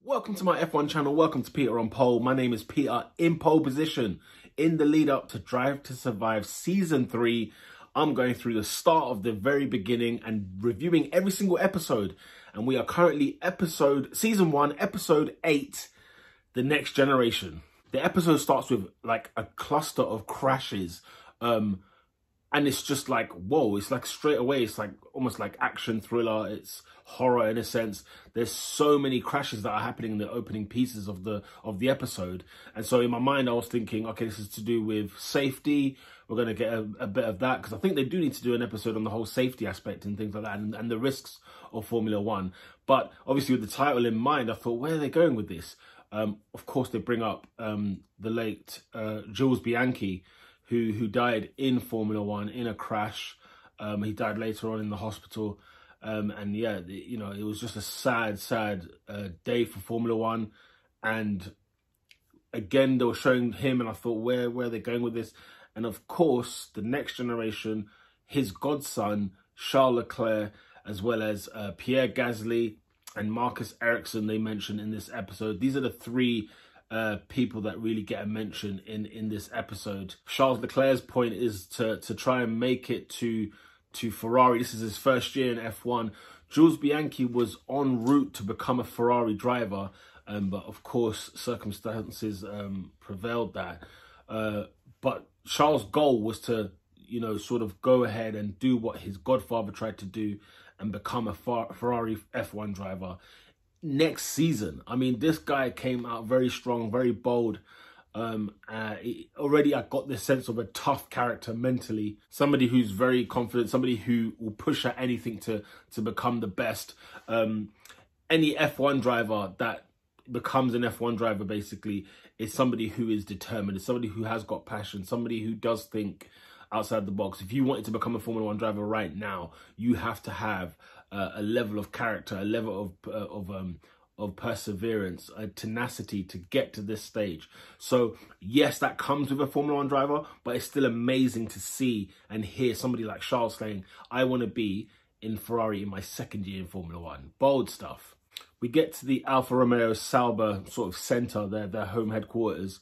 Welcome to my F1 channel. Welcome to Peter on Pole. My name is Peter in pole position. In the lead up to Drive to Survive Season 3, I'm going through the start of the very beginning and reviewing every single episode. And we are currently Season 1, Episode 8, The Next Generation. The episode starts with like a cluster of crashes. And it's just like, whoa, it's like straight away, it's like almost like action thriller. It's horror in a sense. There's so many crashes that are happening in the opening pieces of the episode. And so in my mind, I was thinking, okay, this is to do with safety. We're going to get a bit of that because I think they do need to do an episode on the whole safety aspect and things like that and the risks of Formula One. But obviously with the title in mind, I thought, where are they going with this? Of course, they bring up the late Jules Bianchi, who died in Formula One in a crash. He died later on in the hospital. And yeah, you know, it was just a sad day for Formula One. And again, they were showing him and I thought, where are they going with this? And of course, the next generation, his godson, Charles Leclerc, as well as Pierre Gasly and Marcus Ericsson, they mentioned in this episode. These are the three people that really get a mention in this episode. Charles Leclerc's point is to try and make it to Ferrari. This is his first year in F1. Jules Bianchi was en route to become a Ferrari driver, but of course circumstances prevailed that. But Charles' goal was to, you know, sort of go ahead and do what his godfather tried to do and become a Ferrari F1 driver next season. I mean, this guy came out very strong, very bold. Already I got this sense of a tough character mentally, somebody who's very confident, somebody who will push at anything to become the best. Any F1 driver that becomes an F1 driver basically is somebody who is determined, is somebody who has got passion, somebody who does think outside the box. If you wanted to become a Formula One driver right now, you have to have a level of character, a level of perseverance, a tenacity to get to this stage. So yes, that comes with a Formula One driver, but it's still amazing to see and hear somebody like Charles saying, I want to be in Ferrari in my second year in Formula One. Bold stuff. We get to the Alfa Romeo Sauber sort of center, their home headquarters.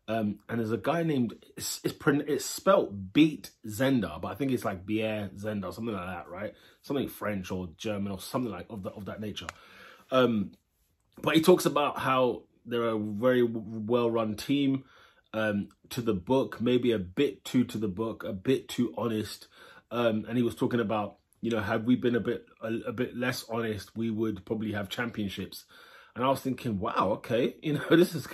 And there's a guy named, it's spelt Beat Zender, but I think it's like Pierre Zender, something like that, right? Something French or German or something like of that nature. But he talks about how they're a very well-run team, to the book, maybe a bit too to the book, a bit too honest. And he was talking about, you know, had we been a bit less honest, we would probably have championships. And I was thinking, wow, okay, you know, this is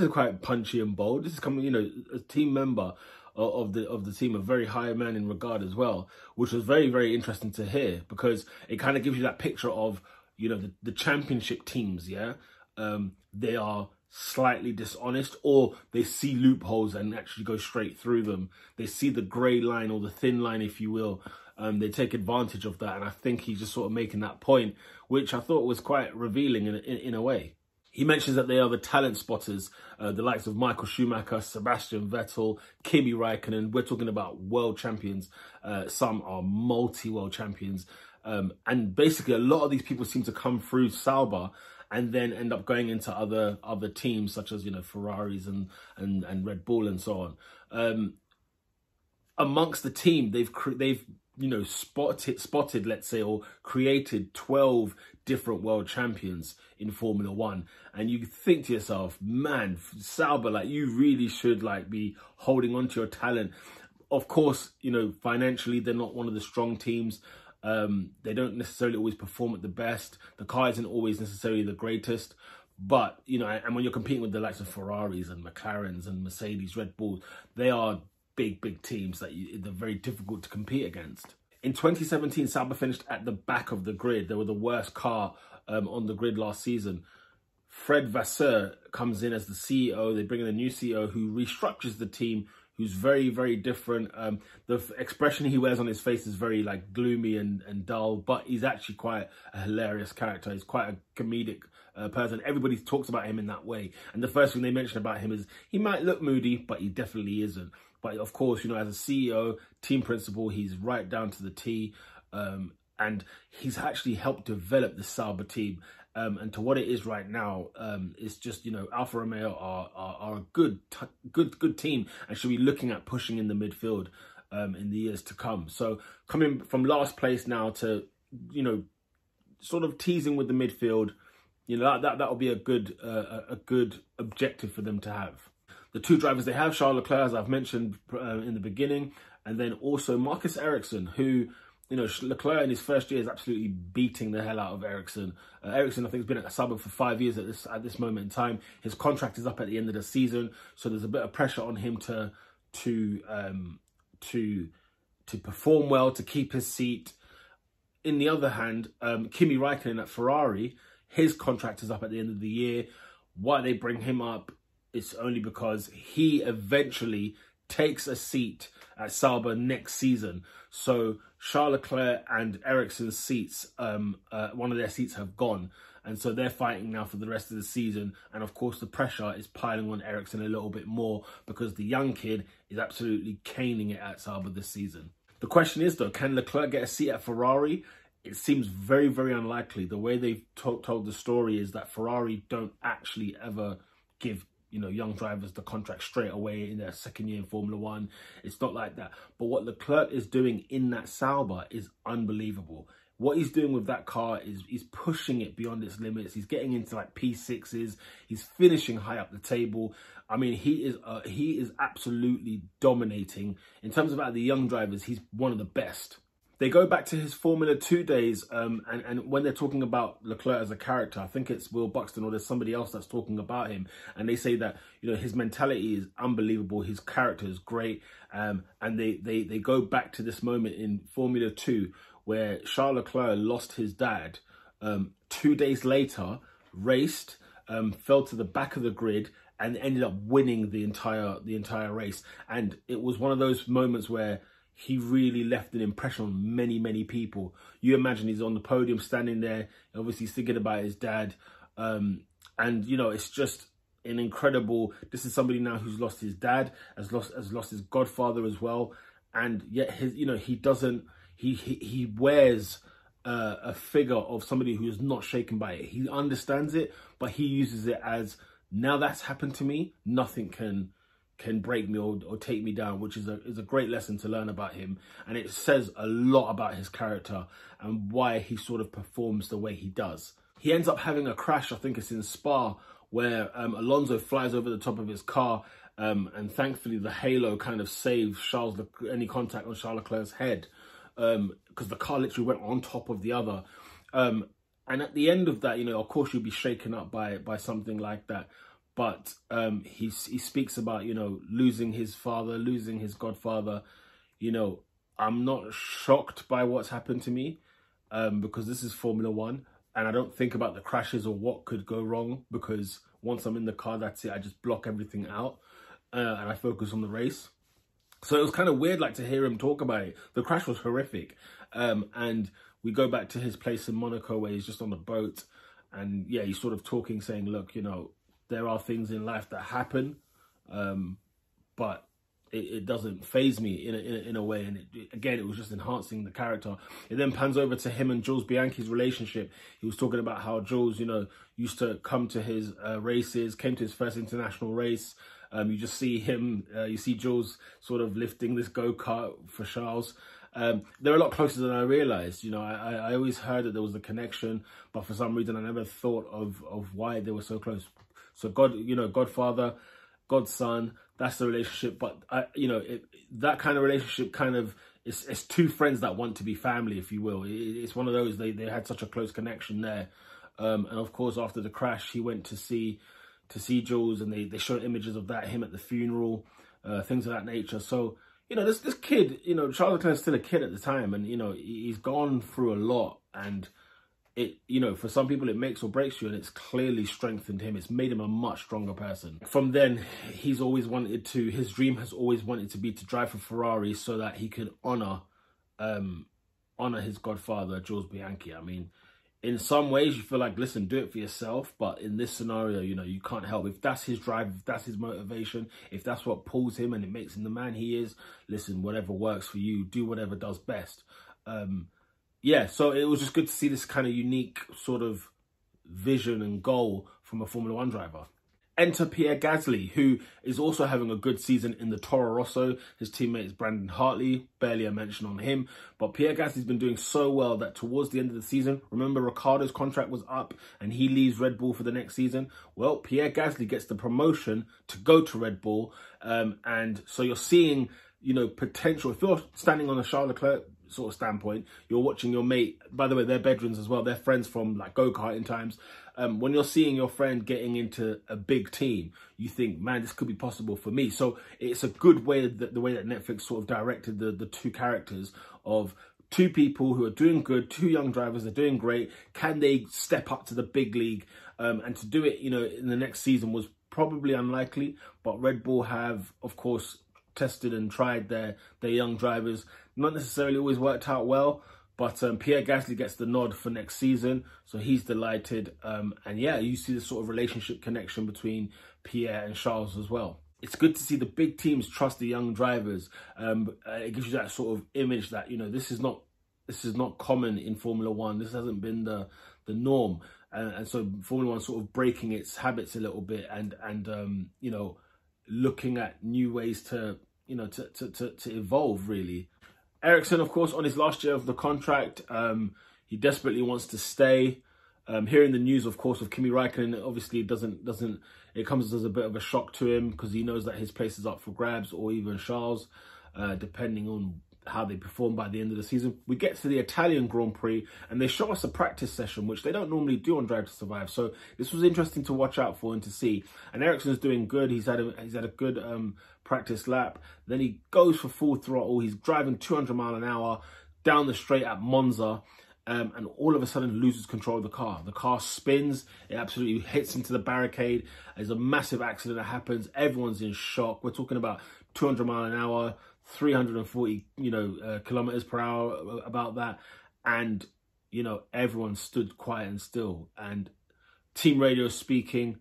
quite punchy and bold. This is coming, you know, a team member of the team, a very high man in regard as well, which was very, very interesting to hear because it kind of gives you that picture of, you know, the championship teams, yeah? They are slightly dishonest or they see loopholes and actually go straight through them. They see the grey line or the thin line, if you will. They take advantage of that. And I think he's just sort of making that point, which I thought was quite revealing in a way. He mentions that they are the talent spotters, the likes of Michael Schumacher, Sebastian Vettel, Kimi Raikkonen. We're talking about world champions. Some are multi-world champions. And basically a lot of these people seem to come through Sauber and then end up going into other teams such as, you know, Ferraris and Red Bull and so on. Amongst the team, they've you know, spotted, let's say, or created 12 different world champions in Formula One. And you think to yourself, man, Sauber, like, you really should, like, be holding on to your talent. Of course, you know, financially, they're not one of the strong teams. They don't necessarily always perform at the best. The car isn't always necessarily the greatest. But, you know, and when you're competing with the likes of Ferraris and McLarens and Mercedes, Red Bulls, they are big teams that they're very difficult to compete against. In 2017, Sauber finished at the back of the grid. They were the worst car on the grid last season. Fred Vasseur comes in as the CEO. They bring in a new CEO who restructures the team, who's very, very different. The expression he wears on his face is very like gloomy and dull, but he's actually quite a hilarious character. He's quite a comedic person. Everybody talks about him in that way. And the first thing they mention about him is he might look moody, but he definitely isn't. But of course, you know, as a CEO, team principal, he's right down to the T. And he's actually helped develop the Sauber team and to what it is right now, it's just, you know, Alfa Romeo are a good team and should be looking at pushing in the midfield in the years to come. So coming from last place now to, you know, sort of teasing with the midfield, you know, that will be a good objective for them to have. The two drivers they have, Charles Leclerc, as I've mentioned in the beginning, and then also Marcus Ericsson, who, you know, Leclerc in his first year is absolutely beating the hell out of Ericsson. Ericsson, I think, has been at Sauber for 5 years at this moment in time. His contract is up at the end of the season, so there's a bit of pressure on him to perform well, to keep his seat. In the other hand, Kimi Raikkonen at Ferrari, his contract is up at the end of the year. Why they bring him up is only because he eventually takes a seat at Sauber next season. So Charles Leclerc and Ericsson's seats, one of their seats have gone. And so they're fighting now for the rest of the season. And of course, the pressure is piling on Ericsson a little bit more because the young kid is absolutely caning it at Sauber this season. The question is, though, can Leclerc get a seat at Ferrari? It seems very, very unlikely. The way they've told the story is that Ferrari don't actually ever give, you know, young drivers the contract straight away in their second year in Formula One. It's not like that. But what Leclerc is doing in that Sauber is unbelievable. What he's doing with that car is he's pushing it beyond its limits. He's getting into like P6s. He's finishing high up the table. I mean, he is absolutely dominating. In terms of the young drivers, he's one of the best. They go back to his Formula 2 days, and when they're talking about Leclerc as a character, I think it's Will Buxton or there's somebody else that's talking about him, and they say that, you know, his mentality is unbelievable, his character is great, and they go back to this moment in Formula 2 where Charles Leclerc lost his dad, 2 days later, raced, fell to the back of the grid, and ended up winning the entire race. And it was one of those moments where he really left an impression on many, many people. You imagine he's on the podium standing there, obviously thinking about his dad. And, you know, it's just an incredible, this is somebody now who's lost his dad, has lost his godfather as well. And yet, you know, he wears a figure of somebody who is not shaken by it. He understands it, but he uses it as, now that's happened to me, nothing can break me or take me down, which is a great lesson to learn about him. And it says a lot about his character and why he sort of performs the way he does. He ends up having a crash, I think it's in Spa, where Alonso flies over the top of his car, and thankfully the halo kind of saves any contact on Charles Leclerc's head, because the car literally went on top of the other. And at the end of that, you know, of course you'll be shaken up by something like that. But he speaks about, you know, losing his father, losing his godfather. You know, I'm not shocked by what's happened to me, because this is Formula One. And I don't think about the crashes or what could go wrong, because once I'm in the car, that's it. I just block everything out and I focus on the race. So it was kind of weird, like, to hear him talk about it. The crash was horrific. And we go back to his place in Monaco where he's just on the boat. And yeah, he's sort of talking, saying, look, you know, there are things in life that happen, but it doesn't faze me in a way. And again, it was just enhancing the character. It then pans over to him and Jules Bianchi's relationship. He was talking about how Jules, you know, used to come to his races, came to his first international race. You just see him, you see Jules sort of lifting this go-kart for Charles. They're a lot closer than I realized. You know, I always heard that there was a connection, but for some reason I never thought of why they were so close. So Godfather, Godson, that's the relationship. But that kind of relationship kind of, it's two friends that want to be family, if you will. It's one of those, they had such a close connection there. And of course, after the crash, he went to see Jules, and they showed images of that, him at the funeral, things of that nature. So, you know, this kid, you know, Charles Leclerc is still a kid at the time, and, you know, he's gone through a lot, and it, you know, for some people it makes or breaks you, and it's clearly strengthened him. It's made him a much stronger person. From then, his dream has always wanted to be to drive for Ferrari so that he could honor his godfather, Jules Bianchi. I mean, in some ways you feel like, listen, do it for yourself. But in this scenario, you know, you can't help. If that's his drive, if that's his motivation, if that's what pulls him and it makes him the man he is, listen, whatever works for you, do whatever does best. Yeah, so it was just good to see this kind of unique sort of vision and goal from a Formula One driver. Enter Pierre Gasly, who is also having a good season in the Torro Rosso. His teammate is Brandon Hartley, barely a mention on him. But Pierre Gasly's been doing so well that towards the end of the season, remember Ricciardo's contract was up and he leaves Red Bull for the next season? Well, Pierre Gasly gets the promotion to go to Red Bull. And so you're seeing, you know, potential. If you're standing on a Charles Leclerc sort of standpoint, you're watching your mate, by the way, they're veterans as well, they're friends from like go-karting times. When you're seeing your friend getting into a big team, you think, man, this could be possible for me. So it's a good way that the way that Netflix sort of directed the two characters of two people who are doing good, two young drivers, they're doing great. Can they step up to the big league? And to do it, you know, in the next season was probably unlikely, but Red Bull have, of course, tested and tried their young drivers. Not necessarily always worked out well, but Pierre Gasly gets the nod for next season, so he's delighted. And yeah, you see this sort of relationship connection between Pierre and Charles as well. It's good to see the big teams trust the young drivers. It gives you that sort of image that, you know, this is not common in Formula One. This hasn't been the norm, and so Formula One sort of breaking its habits a little bit and you know, looking at new ways to, you know, to evolve really. Ericsson, of course, on his last year of the contract, he desperately wants to stay. Hearing the news, of course, of Kimi Raikkonen, obviously it comes as a bit of a shock to him because he knows that his place is up for grabs, or even Charles, depending on how they perform by the end of the season. We get to the Italian Grand Prix and they show us a practice session, which they don't normally do on Drive to Survive. So this was interesting to watch out for and to see. And Ericsson's doing good. He's had a good practice lap. Then he goes for full throttle. He's driving 200 miles an hour down the straight at Monza. And all of a sudden loses control of the car. The car spins, it absolutely hits into the barricade. There's a massive accident that happens. Everyone's in shock. We're talking about 200 miles an hour, 340, you know, kilometers per hour, about that. And, you know, everyone stood quiet and still. And team radio speaking,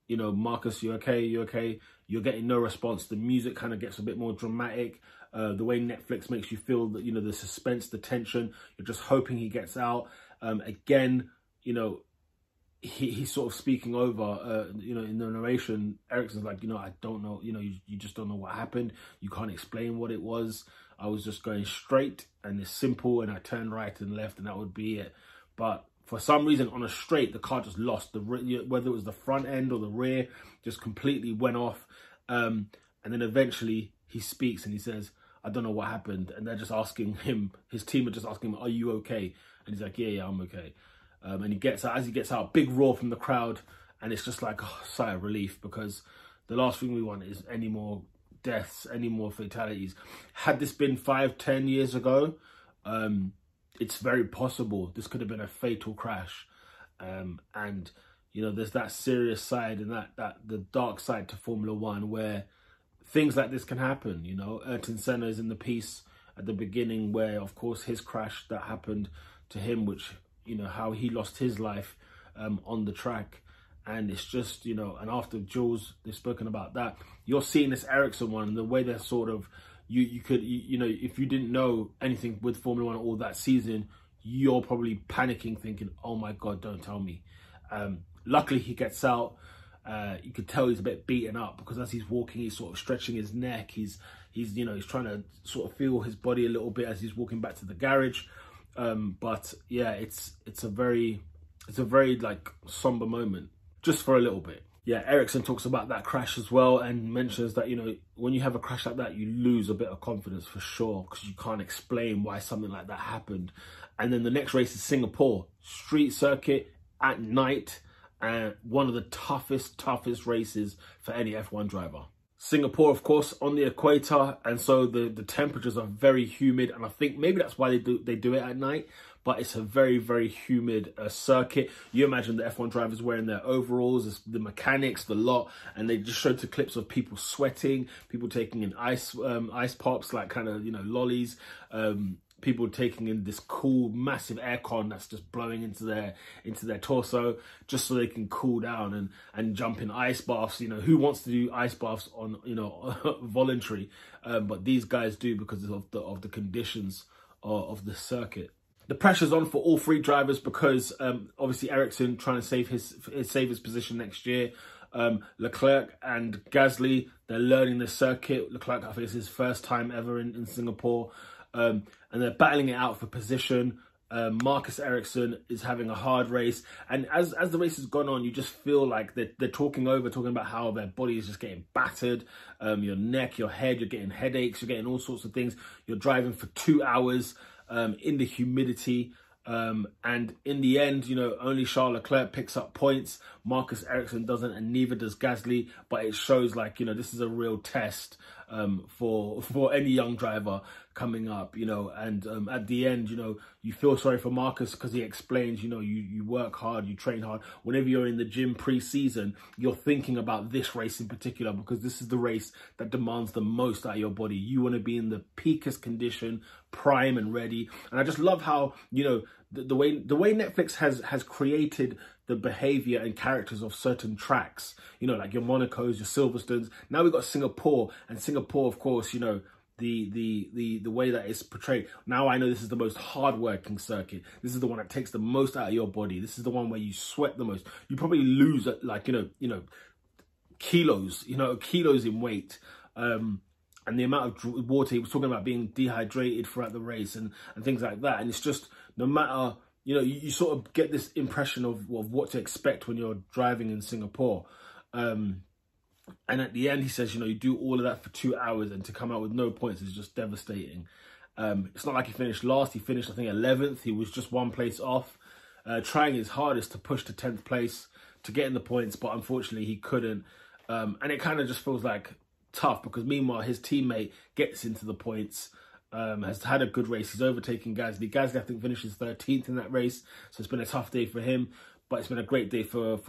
you know, Marcus, you okay? You okay? You're getting no response. The music kind of gets a bit more dramatic. The way Netflix makes you feel that, you know, the suspense, the tension, you're just hoping he gets out. Again, you know, he's sort of speaking over, you know, in the narration, Ericsson's like, you know, I don't know, you know, you just don't know what happened. You can't explain what it was. I was just going straight and it's simple and I turned right and left and that would be it. But for some reason on a straight, the car just lost, whether it was the front end or the rear, just completely went off. And then eventually he speaks and he says, I don't know what happened. And they're just asking him, his team are just asking him, are you okay? And he's like, yeah, I'm okay. And he gets out, as he gets out, big roar from the crowd. And it's just like, oh, sigh of relief, because the last thing we want is any more deaths, any more fatalities. Had this been 5-10 years ago, it's very possible this could have been a fatal crash. And, you know, there's that serious side and the dark side to Formula One where things like this can happen. You know, Ayrton Senna is in the piece at the beginning where, of course, his crash that happened to him, which, you know, how he lost his life on the track. And it's just, you know, and after Jules, they've spoken about that. You're seeing this Ericsson one, the way they're sort of, you know, if you didn't know anything with Formula One all that season, you're probably panicking, thinking, oh my God, don't tell me. Luckily, he gets out. You could tell he's a bit beaten up because as he's walking, he's sort of stretching his neck. He's you know, he's trying to sort of feel his body a little bit as he's walking back to the garage. But yeah, it's a very like somber moment, just for a little bit. Yeah, Ericsson talks about that crash as well and mentions that, you know, when you have a crash like that, you lose a bit of confidence for sure because you can't explain why something like that happened. And then the next race is Singapore, street circuit at night, and one of the toughest races for any F1 driver. Singapore, of course, on the equator, and so the temperatures are very humid, and I think maybe that's why they do it at night. But it's a very humid circuit. You imagine the F1 drivers wearing their overalls, the mechanics, the lot, and they just showed the clips of people sweating, people taking in ice pops, like kind of, you know, lollies, people taking in this cool, massive aircon that's just blowing into their torso, just so they can cool down and jump in ice baths. You know, who wants to do ice baths on, you know, voluntary? But these guys do because of the conditions of the circuit. The pressure's on for all three drivers because obviously Ericsson trying to save his position next year. Leclerc and Gasly, they're learning the circuit. Leclerc, I think it's his first time ever in Singapore. And they're battling it out for position. Marcus Ericsson is having a hard race. And as the race has gone on, you just feel like they're talking about how their body is just getting battered. Your neck, your head, you're getting headaches, you're getting all sorts of things. You're driving for 2 hours in the humidity. And in the end, you know, only Charles Leclerc picks up points. Marcus Ericsson doesn't, and neither does Gasly. But it shows, like, you know, this is a real test for any young driver coming up, you know. And at the end, you know, you feel sorry for Marcus because he explains, you know, you work hard, you train hard. Whenever you're in the gym pre-season, you're thinking about this race in particular because this is the race that demands the most out of your body. You want to be in the peakest condition, prime and ready. And I just love how, you know, the way Netflix has created the behavior and characters of certain tracks, you know, like your Monacos, your Silverstones. Now we've got Singapore, and Singapore, of course, you know, the way that it's portrayed. Now I know this is the most hard-working circuit. This is the one that takes the most out of your body. This is the one where you sweat the most. You probably lose, like, you know, kilos in weight. And the amount of water, he was talking about being dehydrated throughout the race and things like that. And it's just, no matter, you know, you sort of get this impression of what to expect when you're driving in Singapore. And at the end, he says, you know, you do all of that for 2 hours and to come out with no points is just devastating. It's not like he finished last. He finished, I think, 11th. He was just 1 place off, trying his hardest to push to 10th place to get in the points. But unfortunately, he couldn't. And it kind of just feels like tough because meanwhile, his teammate gets into the points, has had a good race. He's overtaken Gasly. Gasly, I think, finishes 13th in that race. So it's been a tough day for him, but it's been a great day for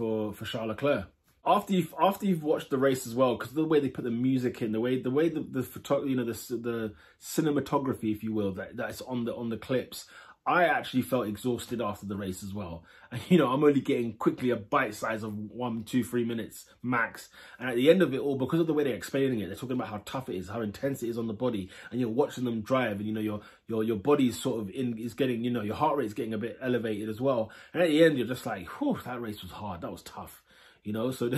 Charles Leclerc. After you've watched the race as well, because the way they put the music in, the way the photo, you know, the cinematography, if you will, that's on the clips, I actually felt exhausted after the race as well. And, you know, I'm only getting quickly a bite size of 1, 2, 3 minutes max. And at the end of it all, because of the way they're explaining it, they're talking about how tough it is, how intense it is on the body. And you're watching them drive, and, you know, your body is sort of is getting, you know, your heart rate is getting a bit elevated as well. And at the end, you're just like, whew, that race was hard. That was tough. You know, so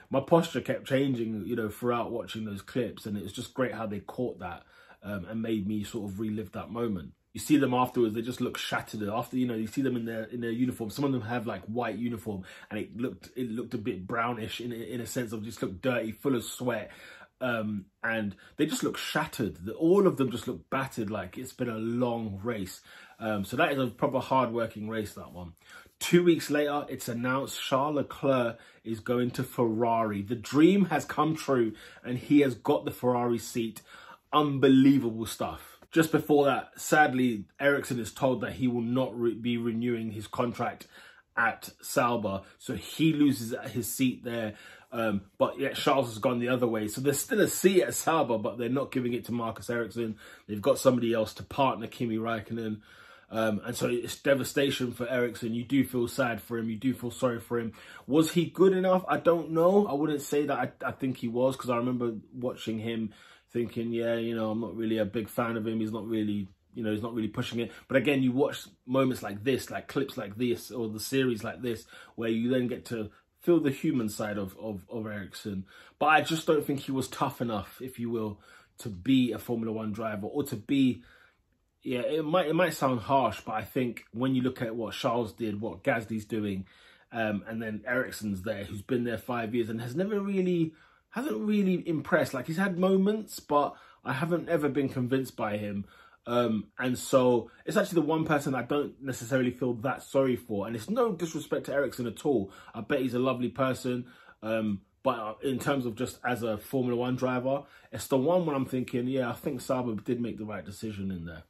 my posture kept changing, you know, throughout watching those clips. And it was just great how they caught that and made me sort of relive that moment. You see them afterwards, they just look shattered. After, you know, you see them in their uniform. Some of them have like white uniform, and it looked a bit brownish in a sense of just looked dirty, full of sweat. And they just look shattered. All of them just look battered, like it's been a long race. So that is a proper hard-working race, that one. 2 weeks later, it's announced Charles Leclerc is going to Ferrari. The dream has come true, and he has got the Ferrari seat. Unbelievable stuff. Just before that, sadly, Ericsson is told that he will not be renewing his contract at Sauber. So he loses his seat there. But yet Charles has gone the other way. So there's still a seat at Sauber, but they're not giving it to Marcus Ericsson. They've got somebody else to partner Kimi Raikkonen. And so it's devastation for Ericsson. You do feel sad for him. You do feel sorry for him. Was he good enough? I don't know. I wouldn't say that I think he was, because I remember watching him thinking, yeah, you know, I'm not really a big fan of him. He's not really, you know, he's not really pushing it. But again, you watch moments like this, like clips like this, or the series like this, where you then get to feel the human side of Ericsson. But I just don't think he was tough enough, if you will, to be a Formula One driver, or to be, yeah, it might sound harsh, but I think when you look at what Charles did, what Gasly's doing, and then Ericsson's there, who's been there 5 years and hasn't really impressed. Like, he's had moments, but I haven't ever been convinced by him. And so it's actually the one person I don't necessarily feel that sorry for. And it's no disrespect to Ericsson at all. I bet he's a lovely person. But in terms of just as a Formula One driver, it's the one when I'm thinking, yeah, I think Sauber did make the right decision in there.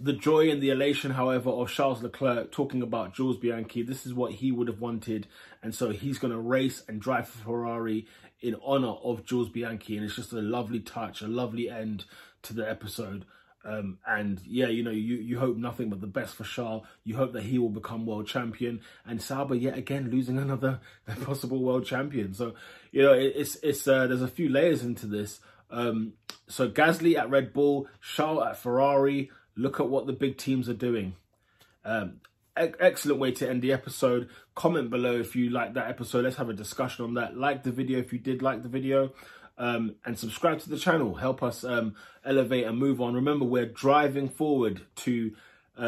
The joy and the elation, however, of Charles Leclerc talking about Jules Bianchi, this is what he would have wanted. And so he's going to race and drive for Ferrari in honour of Jules Bianchi. And it's just a lovely touch, a lovely end to the episode. And yeah, you know, you hope nothing but the best for Charles. You hope that he will become world champion. And Sauber, yet again, losing another possible world champion. So, you know, it's there's a few layers into this. So Gasly at Red Bull, Charles at Ferrari. Look at what the big teams are doing. Excellent way to end the episode. Comment below if you like that episode. Let's have a discussion on that. Like the video if you did like the video. And subscribe to the channel. Help us elevate and move on. Remember, we're driving forward to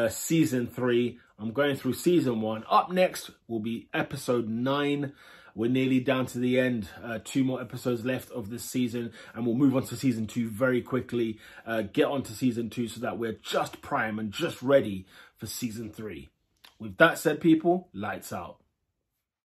season 3. I'm going through season 1. Up next will be episode 9. We're nearly down to the end. 2 more episodes left of this season, and we'll move on to season 2 very quickly. Get on to season 2 so that we're just prime and just ready for season 3. With that said, people, lights out.